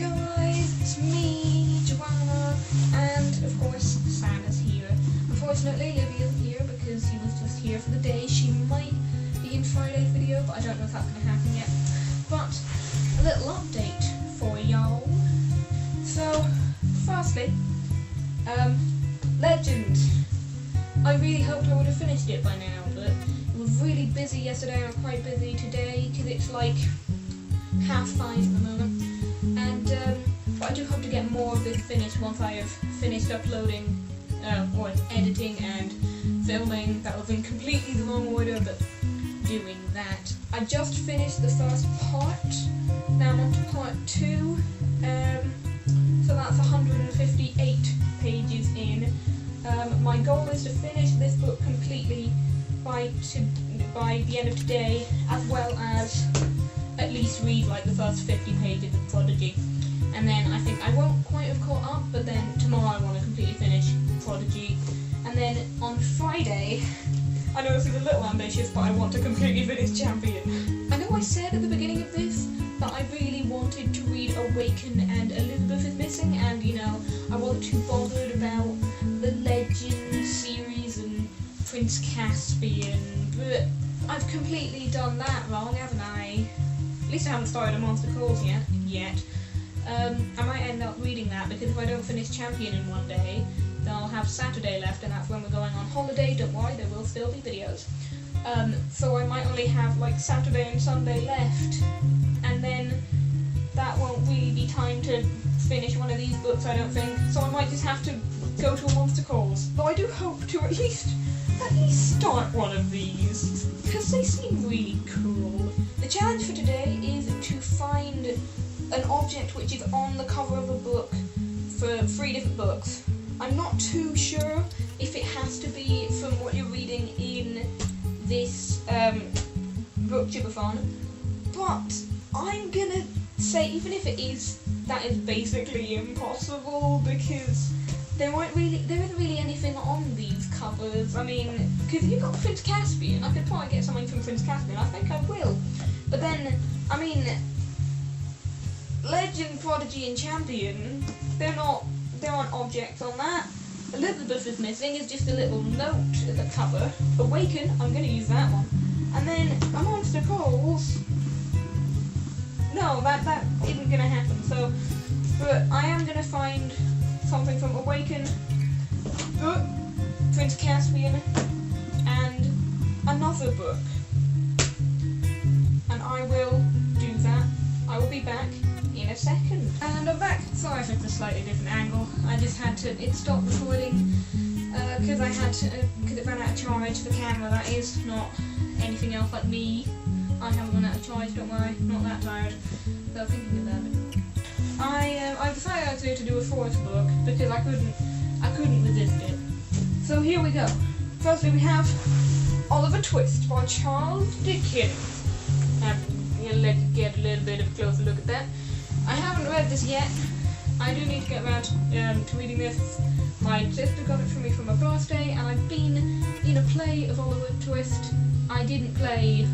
guys, it's me, Joanna, and of course Santa's here. Unfortunately, Libby isn't here because he was just here for the day. She might be in Friday's video, but I don't know if that's going to happen yet. But a little update for y'all. So, firstly, Legend. I really hoped I would have finished it by now, but it was really busy yesterday. I'm quite busy today because it's like 5:30 at the moment. And but I do hope to get more of this finished once I have finished uploading or editing and filming. That was in completely the wrong order, but doing that. I just finished the first part. Now I'm on to part 2. So that's 158 pages in. My goal is to finish this book completely by the end of today, as well as at least read like the first 50 pages of Prodigy. And then I think I won't quite have caught up, but then tomorrow I want to completely finish Prodigy. And then on Friday, I know this is a little ambitious, but I want to completely finish Champion. I know I said at the beginning of this that I really wanted to read Awaken and Elizabeth is Missing, and you know, I wasn't too bothered about the Legend series and Prince Caspian, but I've completely done that wrong, haven't I? At least I haven't started a Monster Calls yet. I might end up reading that, because if I don't finish Champion in one day, then I'll have Saturday left, and that's when we're going on holiday. Don't worry, there will still be videos. So I might only have like Saturday and Sunday left, and then that won't really be time to finish one of these books, I don't think. So I might just have to go to a Monster Calls. Though I do hope to at least start one of these, because they seem really cool. The challenge for today is to find an object which is on the cover of a book for 3 different books. I'm not too sure if it has to be from what you're reading in this BookTubeAthon, but I'm gonna say even if it is, that is basically impossible, because there isn't really anything on these covers. I mean, because you've got Prince Caspian, I could probably get something from Prince Caspian. I think I will. But then, I mean, Legend, Prodigy, and Champion, there aren't objects on that. Elizabeth is Missing is just a little note at the cover. Awaken, I'm going to use that one. And then a Monster Calls. No, that isn't going to happen. So, but I am going to find something from Awaken, book, Prince Caspian, and another book. And I will do that. I will be back in a second. And I'm back. Sorry if it's a slightly different angle. I just had to, it stopped recording because it ran out of charge, the camera that is, not anything else like me. I haven't run out of charge, don't worry, not that tired. So thinking about it. I decided actually to do a 4th book because I couldn't resist it. So here we go. Firstly we have Oliver Twist by Charles Dickens. Let's get a little bit of a closer look at that. I haven't read this yet. I do need to get around to reading this. My sister got it for me for my birthday, and I've been in a play of Oliver Twist. I didn't play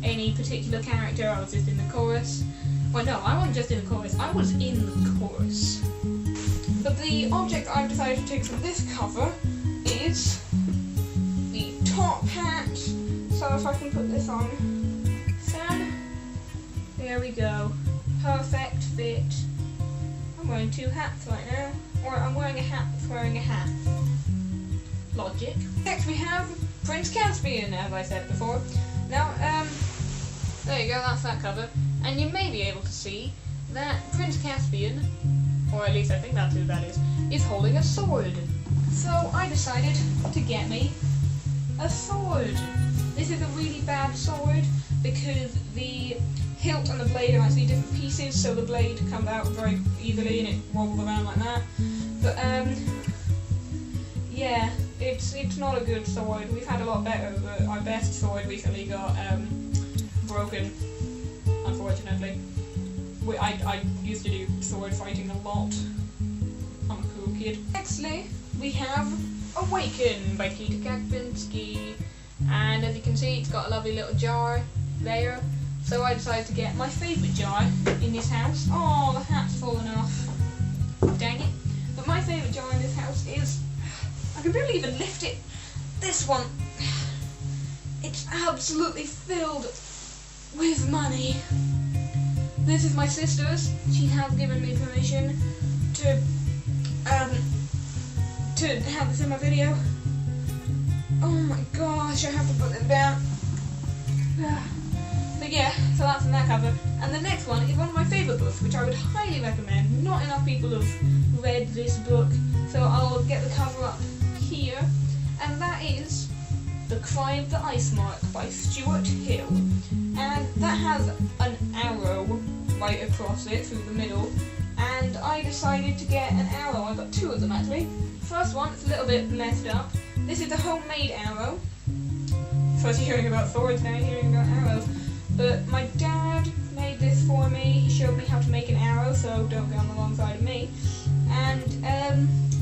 any particular character, I was just in the chorus. Well, no, I wasn't just in the chorus, I was in the chorus. But the object I've decided to take from this cover is the top hat. So if I can put this on, there we go. Perfect fit. I'm wearing 2 hats right now. Or I'm wearing a hat that's wearing a hat. Logic. Next we have Prince Caspian, as I said before. Now, there you go, that's that cover. And you may be able to see that Prince Caspian, or at least I think that's who that is holding a sword. So I decided to get me a sword. This is a really bad sword because the hilt and the blade are actually different pieces, so the blade comes out very easily and it wobbles around like that. But yeah, it's not a good sword. We've had a lot better, but our best sword recently got broken, unfortunately. I used to do sword fighting a lot. I'm a cool kid. Nextly, we have Awaken by Peter Kakpinski, and as you can see, it's got a lovely little jar there. So I decided to get my favourite jar in this house. Oh, the hat's fallen off. barely even lift it. This one, it's absolutely filled with money. This is my sister's. She has given me permission to have this in my video. Oh my gosh, I have to put this down. But yeah, so that's in that cover. And the next one is one of my favourite books, which I would highly recommend. Not enough people have read this book, so I'll get the cover up here. And that is The Cry of the Ice Mark by Stuart Hill. And that has an arrow right across it through the middle. And I decided to get an arrow. I got two of them actually. First one, it's a little bit messed up. This is a homemade arrow. First you're hearing about swords, now you're hearing about arrows. But my dad made this for me. He showed me how to make an arrow, so don't go on the wrong side of me. And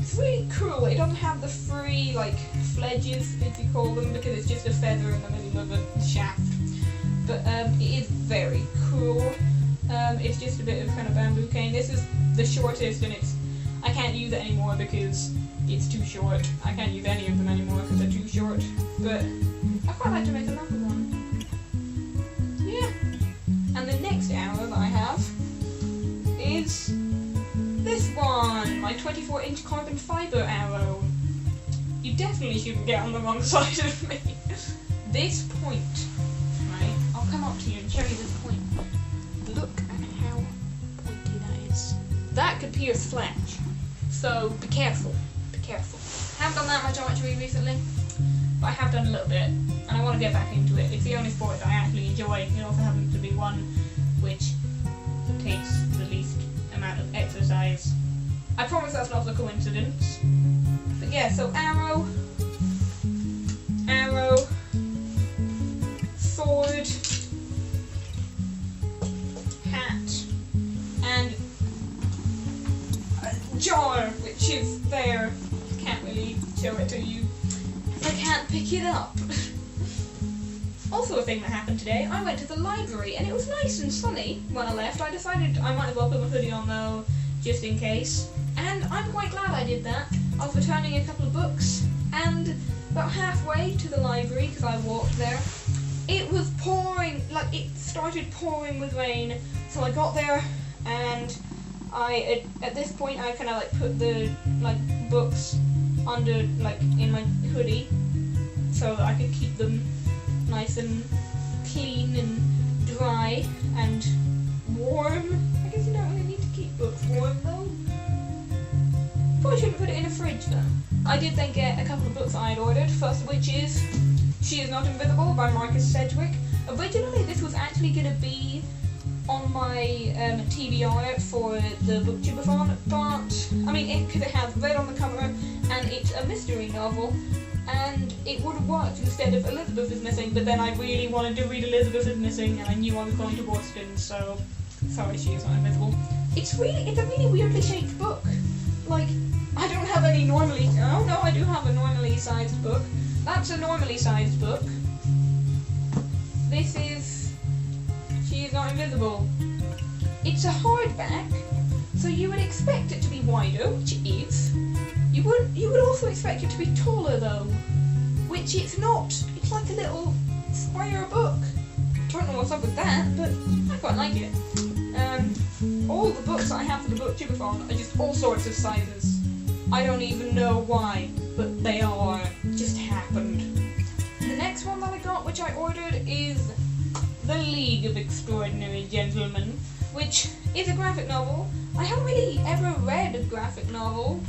it's really cool. It doesn't have the three like fledges, if you call them, because it's just a feather in the middle of a shaft. But it is very cool. It's just a bit of kind of bamboo cane. This is the shortest, and I can't use it anymore because it's too short. I can't use any of them anymore because they're too short. But I quite like to make another one. Yeah. And the next arrow that I have is this one, my 24-inch carbon fiber arrow. You definitely shouldn't get on the wrong side of me. This point, right? I'll come up to you and show you this point. Look at how pointy that is. That could pierce flesh. So be careful. Be careful. I haven't done that much archery recently, but I have done a little bit, and I want to get back into it. It's the only sport that I actually enjoy. It also happens to be one which takes the least amount of exercise. I promise that's not a coincidence. But yeah, so arrow, sword, hat, and a jar, which is there. Can't really show it to you. I can't pick it up. Also a thing that happened today, I went to the library and it was nice and sunny when I left. I decided I might as well put my hoodie on though, just in case. And I'm quite glad I did that. I was returning a couple of books, and about halfway to the library, because I walked there, it was pouring, like it started pouring with rain. So I got there, and at this point I kind of like put the books under in my hoodie so that I could keep them nice and clean and dry and warm. I guess you don't really need to keep books warm though. Probably shouldn't put it in a fridge though. I did then get a couple of books I had ordered, first of which is She Is Not Invisible by Marcus Sedgwick. Originally this was actually going to be on my TBR for the BookTubeAthon, but I mean because it has red on the cover and it's a mystery novel, and it would have worked instead of Elizabeth is Missing, but then I really wanted to read Elizabeth is Missing and I knew I was going to Boston, so sorry, She Is Not Invisible. It's a really weirdly shaped book. Like, I don't have any normally, oh no, I do have a normally sized book. That's a normally sized book. This is She Is Not Invisible. It's a hardback, so you would expect it to be wider, which it is. You would also expect it to be taller though, which it's not. It's like a little square book. Don't know what's up with that, but I quite like it. All the books that I have for the BookTubeAthon are just all sorts of sizes. I don't even know why, but they are. Just happened. The next one that I got, which I ordered, is The League of Extraordinary Gentlemen, which is a graphic novel. I haven't really ever read a graphic novel,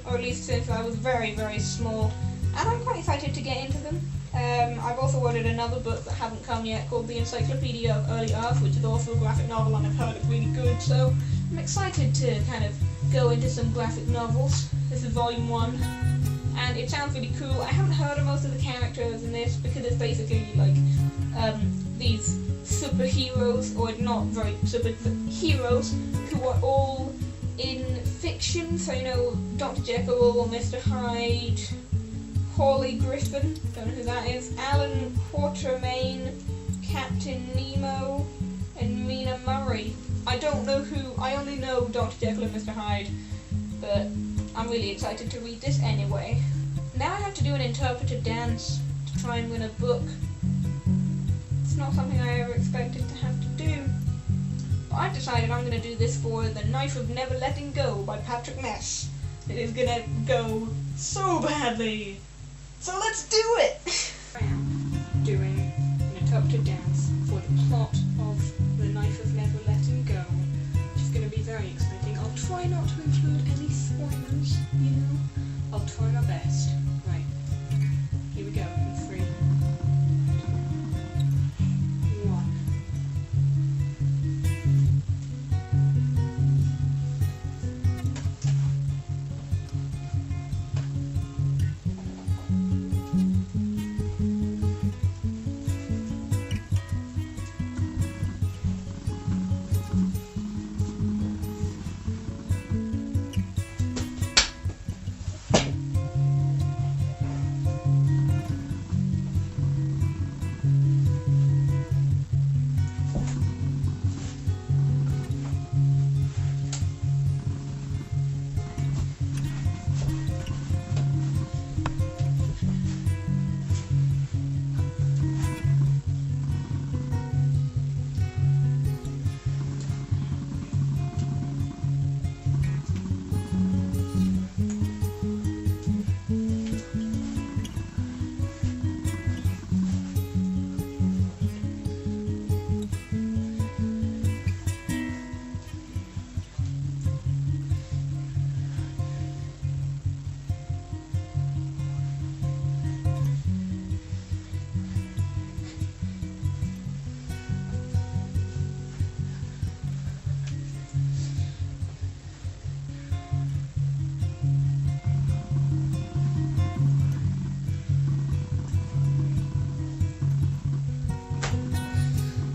or at least since I was very, very small, and I'm quite excited to get into them. I've also ordered another book that hasn't come yet called The Encyclopedia of Early Earth, which is also a graphic novel, and I've heard it's really good, so I'm excited to kind of go into some graphic novels. This is volume 1, and it sounds really cool. I haven't heard of most of the characters in this because it's basically like these superheroes, or not very super, but heroes who are all in fiction, so you know, Dr. Jekyll, Mr. Hyde, Hawley Griffin, don't know who that is, Alan Quatermain, Captain Nemo, and Mina Murray. I don't know who, I only know Dr. Jekyll and Mr. Hyde. but I'm really excited to read this anyway. Now I have to do an interpretive dance to try and win a book. It's not something I ever expected to have to do. But I've decided I'm going to do this for The Knife of Never Letting Go by Patrick Ness. It is going to go so badly. So let's do it! I am doing an interpretive dance for the plot of The Knife of Never Letting Go, which is going to be very exciting. I'll try not to include any spoilers, you know. I'll try my best. Right, here we go in 3, 2, 1.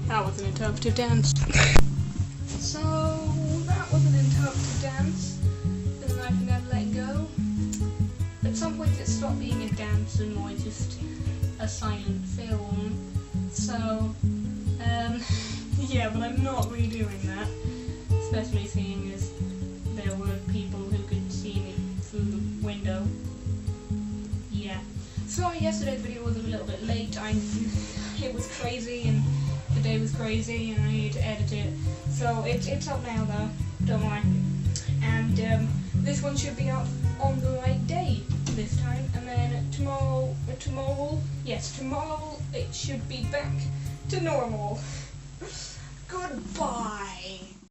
That was an interpretive dance. So, that was an interpretive dance, and then I can never let go. At some point it stopped being a dance and more just a silent film. So, yeah, but I'm not redoing that, especially seeing as there were people who could see me through the window. Yeah. Sorry, yesterday's video was a little bit late. It was crazy and the day was crazy and I needed to edit it. So it's up now though, don't worry. And this one should be up on the right day this time. And then tomorrow it should be back to normal. Goodbye.